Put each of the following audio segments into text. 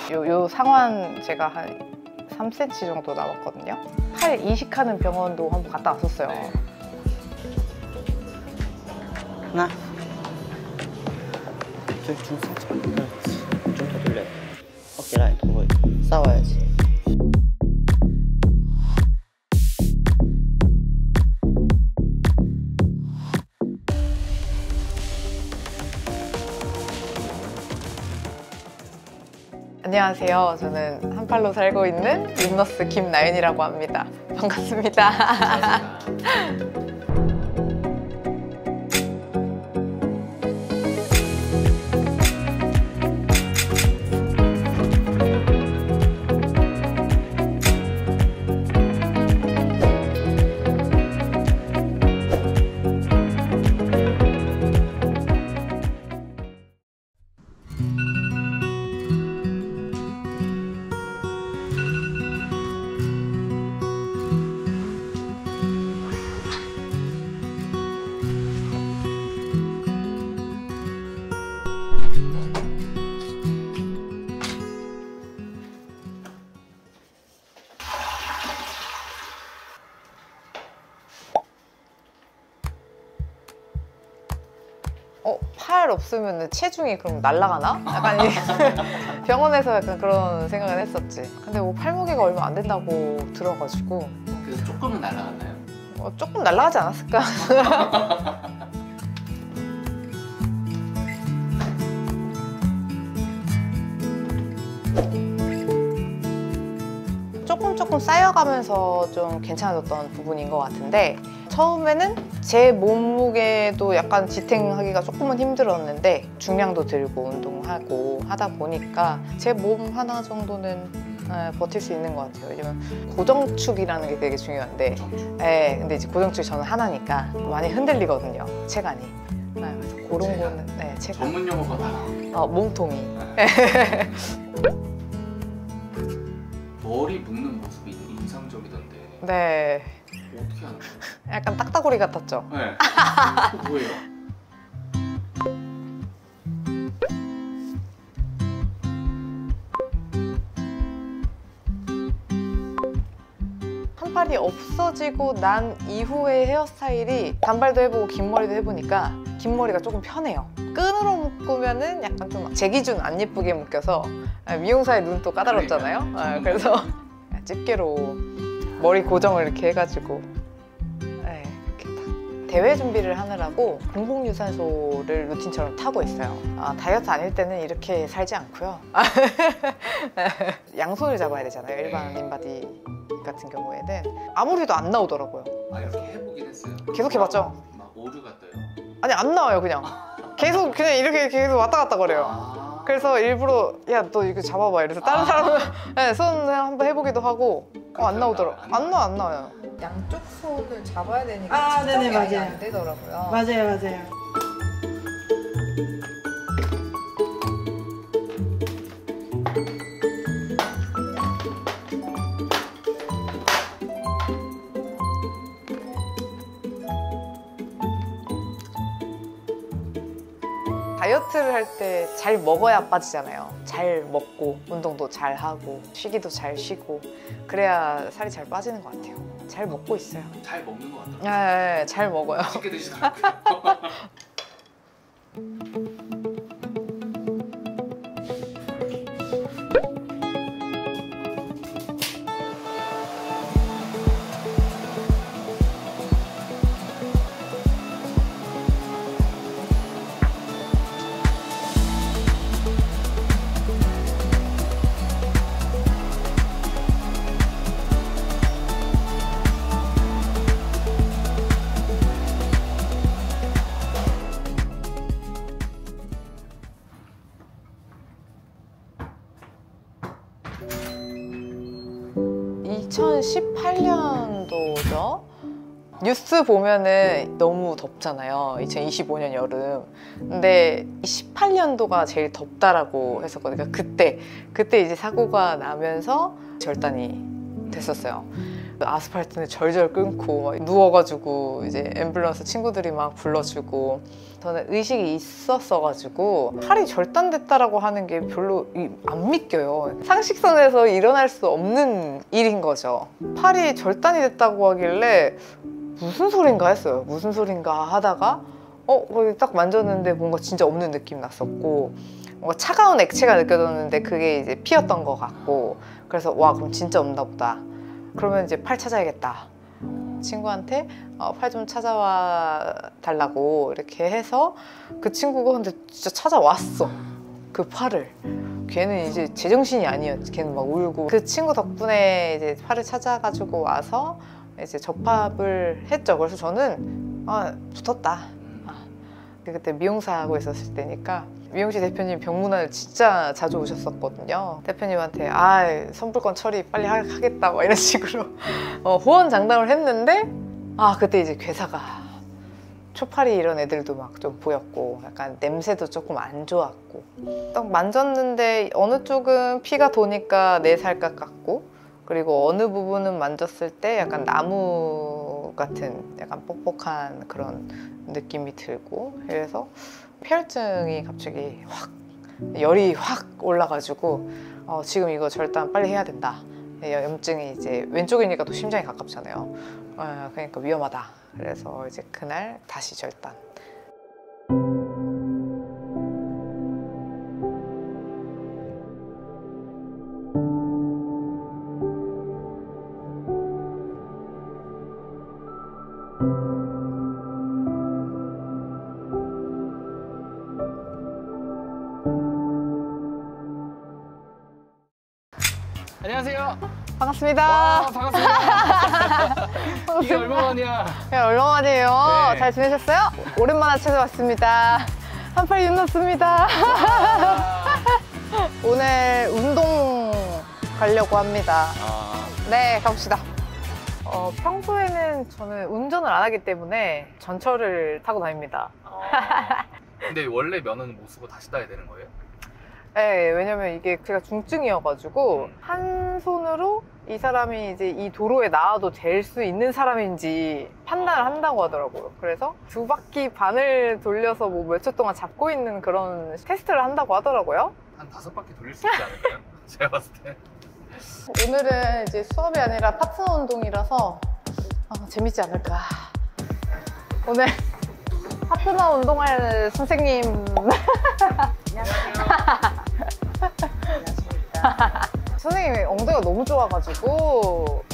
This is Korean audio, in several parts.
요 상완 제가 한 3cm 정도 남았거든요. 팔 이식하는 병원도 한번 갔다 왔었어요. 네. 하나 둘 살짝 그렇지. 좀 더 돌려. 어깨 라인 더 보여. 싸워야지. 안녕하세요. 저는 한팔로 살고 있는 립너스 김나윤이라고 합니다. 반갑습니다. 팔 없으면 체중이 그럼 날아가나? 약간 병원에서 약간 그런 생각을 했었지. 근데 뭐 팔무게가 얼마 안 된다고 들어가지고. 그래서 조금은 날아갔나요? 조금 날아가지 않았을까? 조금 쌓여가면서 좀 괜찮아졌던 부분인 것 같은데, 처음에는 제 몸무게도 약간 지탱하기가 조금은 힘들었는데 중량도 들고 운동하고 하다 보니까 제 몸 하나 정도는 버틸 수 있는 것 같아요. 왜냐면 고정축이라는 게 되게 중요한데, 근데 이제 고정축이 저는 하나니까 많이 흔들리거든요, 체간이. 그래서 그런 거는 체간. 전문 용어가 많아. 몸통이. 머리 묶는 모습이 인상적이던데. 네. 어떻게 하는 거예요? 약간 딱따구리 같았죠? 네. 뭐예요? 한팔이 없어지고 난 이후의 헤어스타일이 단발도 해보고 긴 머리도 해보니까 긴 머리가 조금 편해요. 끈으로 묶으면은 약간 좀 제 기준 안 예쁘게 묶여서 미용사의 눈 또 까다롭잖아요. 그래서 집게로 머리 고정을 이렇게 해가지고 이렇게 딱. 대회 준비를 하느라고 공복유산소를 루틴처럼 타고 있어요. 다이어트 아닐 때는 이렇게 살지 않고요. 양손을 잡아야 되잖아요, 일반 인바디 같은 경우에는. 아무리 해도 안 나오더라고요. 이렇게 해보긴 했어요? 계속 해봤죠? 막 오류가 떠요? 아니, 안 나와요. 그냥 계속 그냥 이렇게 계속 왔다 갔다 거려요. 그래서 일부러 야, 너 이거 잡아봐 이래서 다른 사람은 손 한번 해보기도 하고 안 나오더라고요. 안 나와요. 양쪽 손을 잡아야 되니까 네네, 맞아요. 안 되더라고요. 맞아요. 다이어트를 할 때 잘 먹어야 빠지잖아요. 잘 먹고 운동도 잘 하고 쉬기도 잘 쉬고 그래야 살이 잘 빠지는 것 같아요. 잘 먹고 있어요. 잘 먹는 것 같아요. 네, 잘 먹어요. 맛있게 드시더라고요. (2018년도죠) 뉴스 보면은 너무 덥잖아요. 2025년 여름. 근데 18년도가 제일 덥다라고 했었거든요. 그때 이제 사고가 나면서 절단이 됐었어요. 아스팔트는 절절 끊고 막 누워가지고 이제 앰뷸런스 친구들이 막 불러주고 저는 의식이 있었어가지고 팔이 절단됐다라고 하는 게 별로 안 믿겨요. 상식선에서 일어날 수 없는 일인 거죠. 팔이 절단이 됐다고 하길래 무슨 소린가 했어요. 무슨 소린가 하다가 거기 딱 만졌는데 뭔가 진짜 없는 느낌 났었고 뭔가 차가운 액체가 느껴졌는데 그게 이제 피였던 것 같고 그래서 와 그럼 진짜 없나 보다. 그러면 이제 팔 찾아야겠다. 친구한테 팔 좀 찾아와 달라고 이렇게 해서 그 친구가 근데 진짜 찾아왔어. 그 팔을. 걔는 이제 제정신이 아니었지. 걔는 막 울고 그 친구 덕분에 이제 팔을 찾아가지고 와서 이제 접합을 했죠. 그래서 저는 붙었다. 그때 미용사 하고 있었을 때니까 미용실 대표님 병문안을 진짜 자주 오셨었거든요. 대표님한테 선불권 처리 빨리 하겠다 막 이런 식으로 호언장담을 했는데 그때 이제 괴사가 초파리 이런 애들도 막 좀 보였고 약간 냄새도 조금 안 좋았고 딱 만졌는데 어느 쪽은 피가 도니까 내 살갗 같고 그리고 어느 부분은 만졌을 때 약간 나무 같은 약간 뻑뻑한 그런 느낌이 들고 그래서 폐혈증이 갑자기 확 열이 확 올라가지고 지금 이거 절단 빨리 해야 된다. 염증이 이제 왼쪽이니까 또 심장이 가깝잖아요. 그러니까 위험하다. 그래서 이제 그날 다시 절단. 안녕하세요. 반갑습니다. 와, 반갑습니다. 이게 얼마만이야? 얼마만이에요? 네. 잘 지내셨어요? 오랜만에 찾아왔습니다. 38 윤났습니다. 오늘 운동 가려고 합니다. 네, 가봅시다. 평소에는 저는 운전을 안 하기 때문에 전철을 타고 다닙니다. 근데 원래 면허는 못 쓰고 다시 따야 되는 거예요? 네, 왜냐면 이게 제가 중증이어가지고 한 손으로 이 사람이 이제 이 도로에 나와도 될 수 있는 사람인지 판단을 한다고 하더라고요. 그래서 2바퀴 반을 돌려서 뭐 몇 초 동안 잡고 있는 그런 테스트를 한다고 하더라고요. 한 5바퀴 돌릴 수 있지 않을까요? 제가 봤을 때. 오늘은 이제 수업이 아니라 파트너 운동이라서 재밌지 않을까. 오늘 파트너 운동할 선생님. 안녕하십니까. 선생님이 엉덩이가 너무 좋아가지고.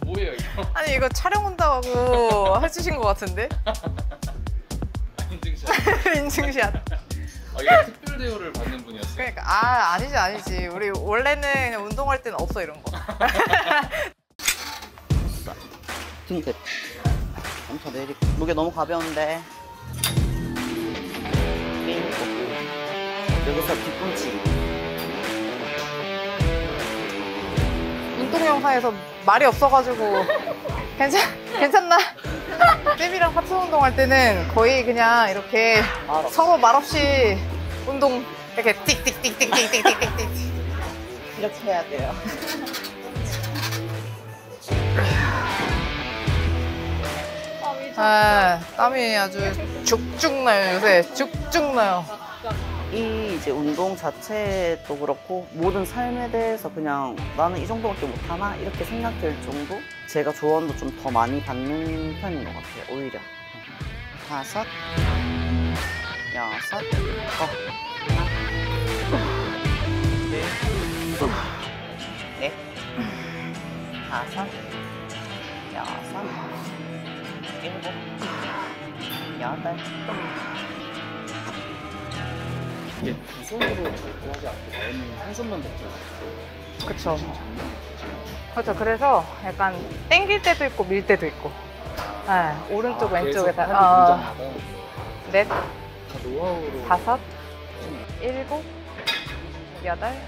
뭐예요 이거? 아니 이거 촬영 온다고 해주신 것 같은데? 인증샷. 인증샷. 이거 특별 대우를 받는 분이었어요? 그러니까 아니지. 우리 원래는 그냥 운동할 때는 없어 이런 거. 등끝 엄청 내리. 무게 너무 가벼운데. 게임 꺾고 여기서 뒤꿈치. 운동 영상에서 말이 없어가지고 괜찮나? 쌤이랑 파트너 운동할 때는 거의 그냥 이렇게 서로 말없이 운동 이렇게 띡띡띡띡띡띡띡띡 이렇게 해야 돼요. 땀이 아주 죽죽 나요. 요새 죽죽 나요. 이 이제 운동 자체도 그렇고 모든 삶에 대해서 그냥 나는 이 정도밖에 못하나 이렇게 생각될 정도 제가 조언도 좀 더 많이 받는 편인 것 같아요. 오히려 5, 6, 넷, 5, 6, 7, 8. 이게 두 손으로 절도 하지 않고 나오는 한 손만 잡죠. 그쵸. 그렇죠. 그래서 약간 땡길 때도 있고 밀 때도 있고. 오른쪽 왼쪽에 다. 넷, 노하우로 5, 7, 8.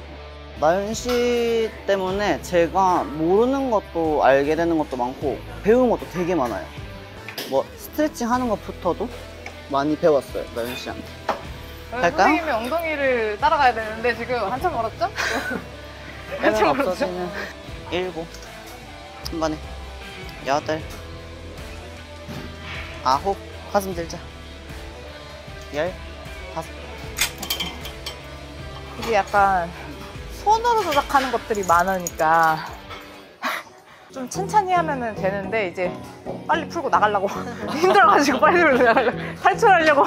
나연 씨 때문에 제가 모르는 것도 알게 되는 것도 많고 배우는 것도 되게 많아요. 뭐 스트레칭 하는 것부터도 많이 배웠어요, 나연 씨한테. 갈까요? 선생님이 엉덩이를 따라가야 되는데 지금 한참 멀었죠? 애는 없어지는. 일곱. 한 번에. 여덟. 아홉. 가슴 들자. 열. 다섯. 이게 약간 손으로 조작하는 것들이 많으니까 좀 천천히 하면은 되는데 이제 빨리 풀고 나가려고 힘들어가지고 빨리 풀고 나가려고 탈출하려고.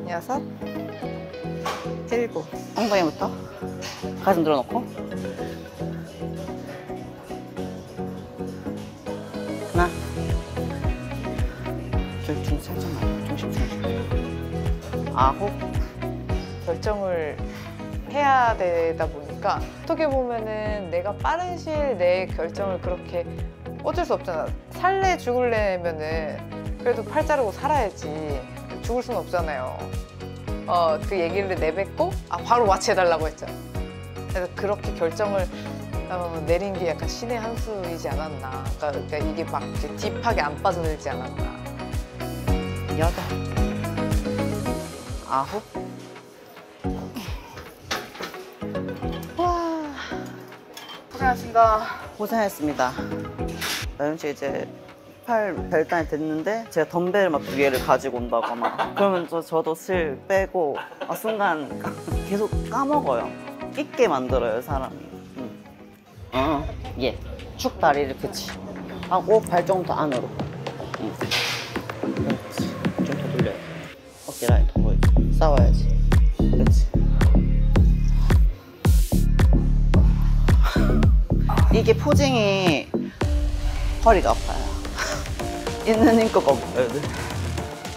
여섯. 일곱. 엉덩이부터 가슴 들어놓고 하나 둘 살짝만 중심 아홉. 결정을 해야 되다 보니까 어떻게 보면은 내가 빠른 시일 내에 결정을 그렇게 어쩔 수 없잖아. 살래 죽을래면은 그래도 팔 자르고 살아야지. 죽을 수는 없잖아요. 그 얘기를 내뱉고 바로 마취해달라고 했죠. 그래서 그렇게 결정을 내린 게 약간 신의 한 수이지 않았나. 그러니까 이게 막 이렇게 딥하게 안 빠져들지 않았나. 여덟. 아홉. 와, 고생하셨습니다. 고생했습니다. 나연 씨 이제 팔 별단이 됐는데 제가 덤벨 막 2개를 가지고 온다거나 그러면 저도 슬 빼고 순간 계속 까먹어요. 잊게 만들어요 사람이. 예. 축 다리 이렇게 하고 발 좀 더 안으로. 그렇지. 좀 더 돌려야 돼. 어깨 라인 더 보이게. 싸워야지. 그렇지. 이게 포징이 허리가 아파요. 있는 힘껏 없어요.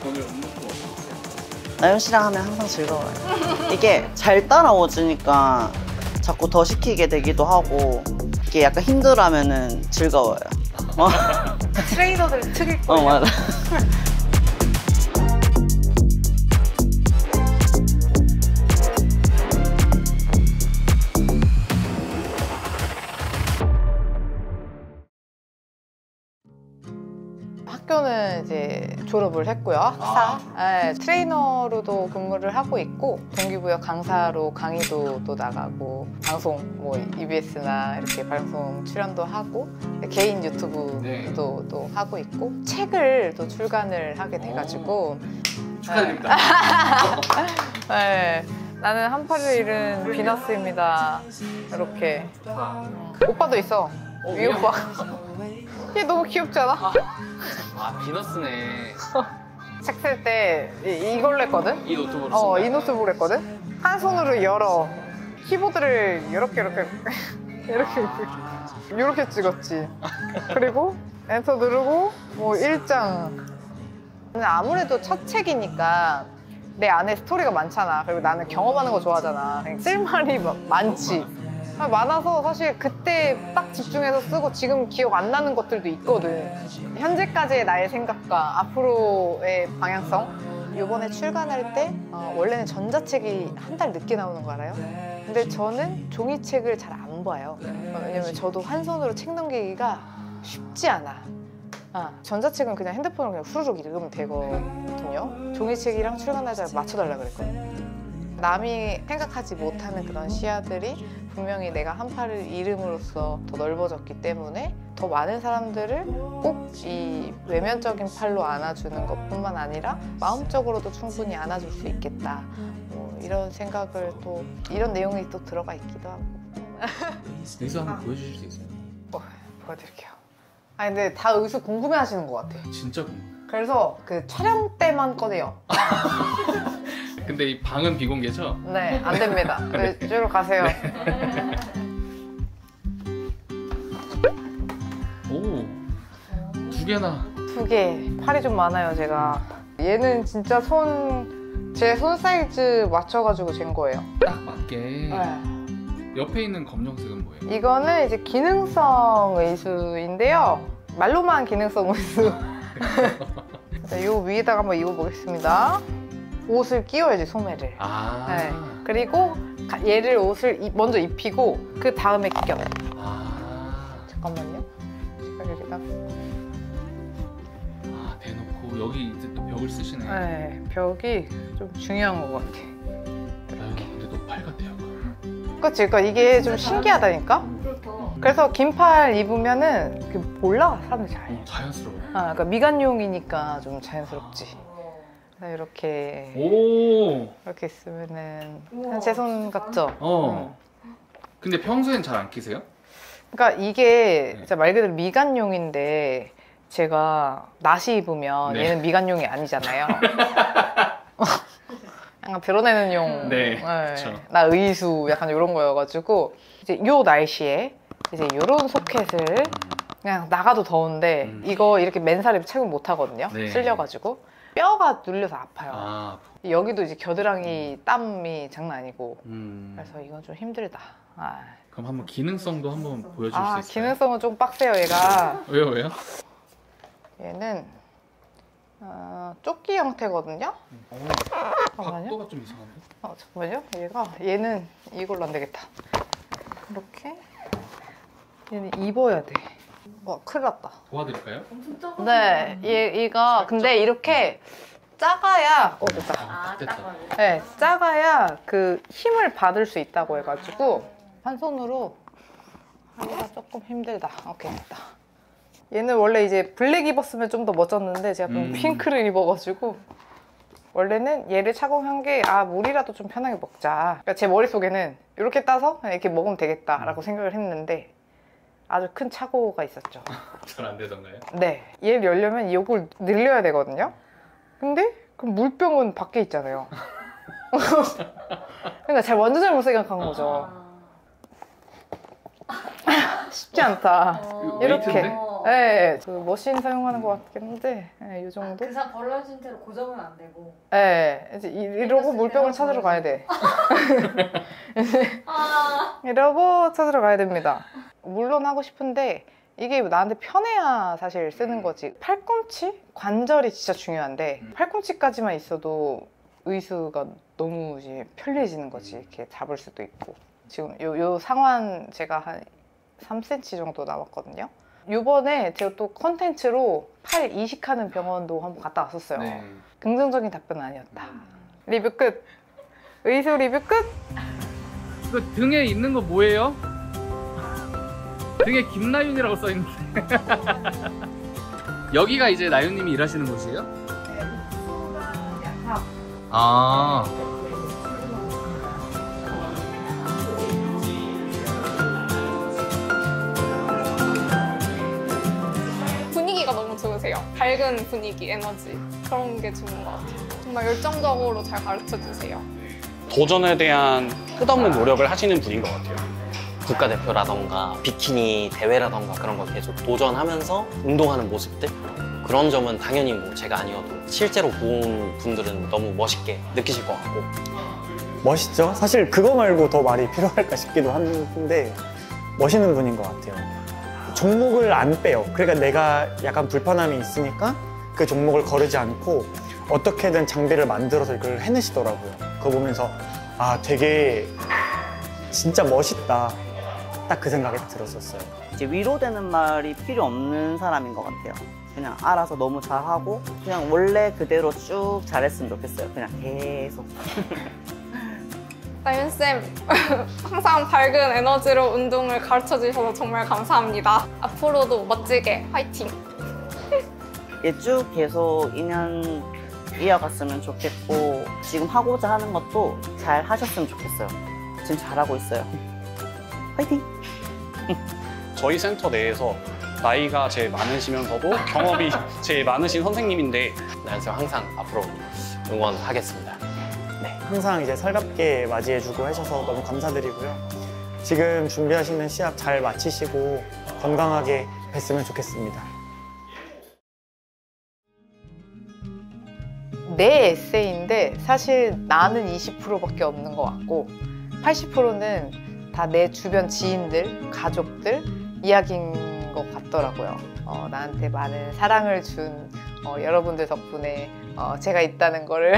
오늘 운동도 어떠세요? 나연 씨랑 하면 항상 즐거워요. 이게 잘 따라오지니까 자꾸 더 시키게 되기도 하고 이게 약간 힘들어하면은 즐거워요. 트레이너들 특일 거예요. 맞아. 학교는 이제 졸업을 했고요. 학사. 네, 트레이너로도 근무를 하고 있고 동기부여 강사로 강의도 또 나가고 방송 뭐 EBS나 이렇게 방송 출연도 하고 개인 유튜브도 네. 또 하고 있고 책을 또 출간을 하게 돼가지고 축하드립니다. 네, 나는 한 팔을 잃은 비너스입니다. 이렇게 오빠도 있어. 위 오빠. 얘 너무 귀엽지 않아? 비너스네. 책 쓸 때 이걸로 했거든? 이 노트북으로 쓴 이 노트북을 했거든? 한 손으로 열어. 키보드를 이렇게 이렇게 찍었지. 그리고 엔터 누르고 뭐 1장. 아무래도 첫 책이니까 내 안에 스토리가 많잖아. 그리고 나는 경험하는 거 좋아하잖아. 쓸 말이 많지. 많아서 사실 그때 딱 집중해서 쓰고 지금 기억 안 나는 것들도 있거든. 현재까지의 나의 생각과 앞으로의 방향성. 이번에 출간할 때 원래는 전자책이 한 달 늦게 나오는 거 알아요? 근데 저는 종이책을 잘 안 봐요. 왜냐면 저도 한 손으로 책 넘기기가 쉽지 않아. 전자책은 그냥 핸드폰으로 그냥 후루룩 읽으면 되거든요. 종이책이랑 출간날짜 맞춰달라 그랬거든요. 남이 생각하지 못하는 그런 시야들이 분명히 내가 한 팔을 잃음으로써 더 넓어졌기 때문에 더 많은 사람들을 꼭 이 외면적인 팔로 안아주는 것뿐만 아니라 마음적으로도 충분히 안아줄 수 있겠다. 뭐 이런 생각을 또 이런 내용이 또 들어가 있기도 하고. 의수 한번 보여주실 수 있어요? 보여드릴게요. 근데 다 의수 궁금해 하시는 것 같아. 진짜 궁금해. 그래서 그 촬영 때만 꺼내요. 근데 이 방은 비공개죠? 네, 안 됩니다. 네, 쭉 가세요. 오, 2개나. 2개. 팔이 좀 많아요, 제가. 얘는 진짜 제 손 사이즈 맞춰가지고 잰 거예요. 딱 맞게. 네. 옆에 있는 검정색은 뭐예요? 이거는 이제 기능성 의수인데요. 말로만 기능성 의수. 이 위에다가 한번 입어보겠습니다. 옷을 끼워야지, 소매를. 네. 그리고 얘를 옷을 먼저 입히고 그 다음에 껴. 잠깐만요. 제가 여기다가. 대놓고 여기 이제 또 벽을 쓰시네. 네, 벽이 좀 중요한 것 같아. 근데 너 팔 같아요. 그치? 그러니까 이게 좀 신기하다니까? 그래서 긴 팔 입으면은 몰라 사람들이 잘. 자연스러워요. 그러니까 미간용이니까 좀 자연스럽지. 그래서 이렇게 오. 이렇게 있으면은 제 손 같죠? 근데 평소엔 잘 안 끼세요? 그러니까 이게 진짜 말 그대로 미간용인데 제가 나시 입으면 네. 얘는 미간용이 아니잖아요. 약간 드러내는 용. 네, 그쵸. 나 의수 약간 이런 거여가지고 이제 요 날씨에 이제 요런 소켓을 그냥 나가도 더운데 이거 이렇게 맨살에 착용 못 하거든요. 네. 쓸려가지고 뼈가 눌려서 아파요. 아. 여기도 이제 겨드랑이 땀이 장난 아니고 그래서 이건 좀 힘들다. 그럼 한번 기능성도 한번 보여줄 수 있어요? 기능성은 좀 빡세요 얘가. 왜요? 얘는 조끼 형태거든요. 잠깐만요. 각도가 좀 이상한데? 잠깐만요. 얘는 이걸로 안 되겠다. 이렇게 얘는 입어야 돼. 큰일 났다. 도와드릴까요? 네, 얘가 근데 이렇게 작아야 됐다. 됐다. 네, 작아야 그 힘을 받을 수 있다고 해가지고 한 손으로 하기가 조금 힘들다. 오케이, 됐다. 얘는 원래 이제 블랙 입었으면 좀 더 멋졌는데 제가 좀 핑크를 입어가지고 원래는 얘를 착용한 게 물이라도 좀 편하게 먹자. 그러니까 제 머릿속에는 이렇게 따서 그냥 이렇게 먹으면 되겠다라고 생각을 했는데 아주 큰 착오가 있었죠. 잘 안 되던가요? 네, 얘를 열려면 이걸 늘려야 되거든요. 근데 그럼 물병은 밖에 있잖아요. 그러니까 완전 잘못 생각한 거죠. 쉽지 않다. 이렇게. 웨이트인데? 네, 그 머신 사용하는 것 같겠는데, 네, 이 정도. 그 상 벌러진 채로 고정은 안 되고. 네, 이제 이러고 물병을 찾으러 가야 돼. 이러고 찾으러 가야 됩니다. 물론 하고 싶은데 이게 나한테 편해야 사실 쓰는 거지. 팔꿈치? 관절이 진짜 중요한데 팔꿈치까지만 있어도 의수가 너무 이제 편리해지는 거지. 이렇게 잡을 수도 있고. 지금 요 상완 제가 한 3cm 정도 남았거든요. 요번에 제가 또 컨텐츠로 팔 이식하는 병원도 한번 갔다 왔었어요. 네. 긍정적인 답변은 아니었다. 리뷰 끝. 의수 리뷰 끝. 그 등에 있는 거 뭐예요? 등에 김나윤이라고 써있는데 여기가 이제 나윤님이 일하시는 곳이에요? 아. 분위기가 너무 좋으세요. 밝은 분위기, 에너지 그런 게 좋은 것 같아요. 정말 열정적으로 잘 가르쳐 주세요. 도전에 대한 끝없는 노력을 하시는 분인 것 같아요. 국가대표라던가 비키니 대회라던가 그런 거 계속 도전하면서 운동하는 모습들, 그런 점은 당연히 뭐 제가 아니어도 실제로 본 분들은 너무 멋있게 느끼실 것 같고. 멋있죠? 사실 그거 말고 더 말이 필요할까 싶기도 한데 멋있는 분인 것 같아요. 종목을 안 빼요. 그러니까 내가 약간 불편함이 있으니까 그 종목을 거르지 않고 어떻게든 장비를 만들어서 이걸 해내시더라고요. 그거 보면서 되게 진짜 멋있다. 딱 그 생각이 들었었어요. 이제 위로되는 말이 필요 없는 사람인 것 같아요. 그냥 알아서 너무 잘하고 그냥 원래 그대로 쭉 잘했으면 좋겠어요. 그냥 계속. 나윤쌤, 항상 밝은 에너지로 운동을 가르쳐 주셔서 정말 감사합니다. 앞으로도 멋지게 화이팅! 쭉 계속 2년 이어갔으면 좋겠고 지금 하고자 하는 것도 잘 하셨으면 좋겠어요. 지금 잘하고 있어요. 화이팅! 저희 센터 내에서 나이가 제일 많으시면서도 경험이 제일 많으신 선생님인데 나연쌤 항상 앞으로 응원하겠습니다. 항상 이제 살갑게 맞이해주고 하셔서 너무 감사드리고요. 지금 준비하시는 시합 잘 마치시고 건강하게 뵀으면 좋겠습니다. 내 에세이인데 사실 나는 20%밖에 없는 것 같고 80%는 다 내 주변 지인들, 가족들 이야기인 것 같더라고요. 나한테 많은 사랑을 준 여러분들 덕분에 제가 있다는 거를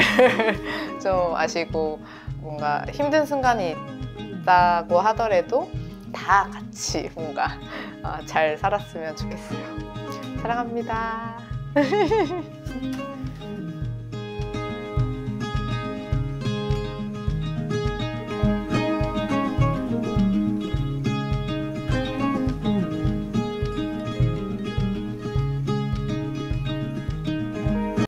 좀 아시고 뭔가 힘든 순간이 있다고 하더라도 다 같이 뭔가 잘 살았으면 좋겠어요. 사랑합니다.